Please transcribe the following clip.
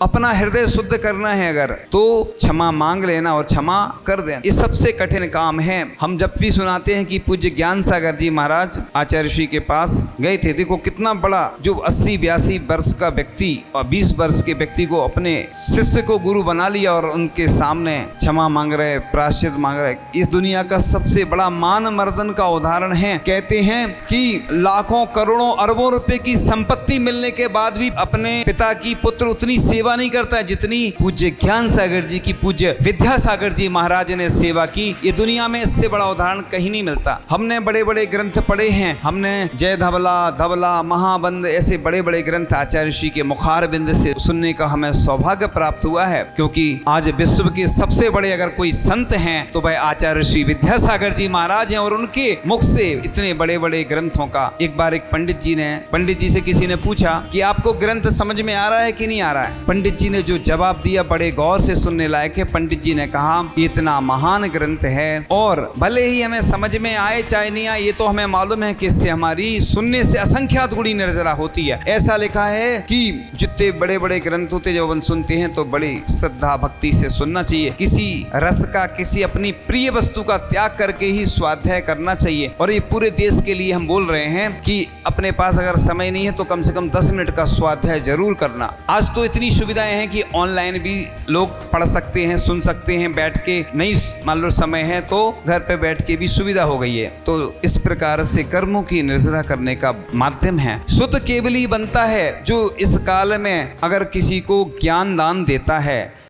अपना हृदय शुद्ध करना है अगर, तो क्षमा मांग लेना और क्षमा कर देना, ये सबसे कठिन काम है। हम जब भी सुनाते हैं कि पूज्य ज्ञान सागर जी महाराज आचार्य श्री के पास गए थे, देखो कितना बड़ा जो 80-82 वर्ष का व्यक्ति और 20 वर्ष के व्यक्ति को अपने शिष्य को गुरु बना लिया और उनके सामने क्षमा मांग रहे, प्रायश्चित मांग रहे। इस दुनिया का सबसे बड़ा मान मर्दन का उदाहरण है। कहते हैं कि लाखों करोड़ों अरबों रुपए की संपत्ति मिलने के बाद भी अपने पिता की पुत्र उतनी सेवा नहीं करता है जितनी पूज्य ज्ञान सागर जी की, पूज्य विद्यासागर जी महाराज ने सेवा की। ये दुनिया में इससे बड़ा उदाहरण कहीं नहीं मिलता। हमने बड़े बड़े ग्रंथ पढ़े हैं, हमने जय धवला महाबंद ऐसे बड़े बड़े ग्रंथ आचार्य श्री के मुखार बिंद से सुनने का हमें सौभाग्य प्राप्त हुआ है, क्योंकि आज विश्व के सबसे बड़े अगर कोई संत हैं तो वह आचार्य श्री विद्यासागर जी महाराज हैं। और उनके मुख से इतने बड़े बड़े ग्रंथों का, एक बार एक पंडित जी से किसी ने पूछा कि आपको ग्रंथ समझ में आ रहा है कि नहीं आ रहा है। पंडित जी ने जो जवाब दिया बड़े गौर से सुनने लायक है। पंडित जी ने कहा इतना महान ग्रंथ है और भले ही हमें समझ में आए चाहे नहीं आए, ये तो हमें मालूम है कि इससे हमारी सुनने से असंख्यात गुणी नजरा होती है। ऐसा लिखा है कि जितने बड़े बड़े ग्रंथ होते जब हम सुनते हैं तो बड़ी श्रद्धा भक्ति से सुनना चाहिए। किसी रस का, किसी अपनी प्रिय वस्तु का त्याग करके ही स्वाध्याय करना चाहिए। और ये पूरे देश के लिए हम बोल रहे हैं कि अपने पास अगर समय नहीं है तो कम से कम 10 मिनट का स्वाध्याय जरूर करना। आज तो इतनी सुविधाएं हैं कि ऑनलाइन भी लोग पढ़ सकते हैं, सुन सकते हैं बैठ के। नहीं मान लो समय है तो घर पे बैठ के भी सुविधा हो गई है। तो इस प्रकार से कर्मों की निर्जरा करने का माध्यम है। सुत केवल ही बनता है जो इस काल में अगर किसी को ज्ञान दान देता है।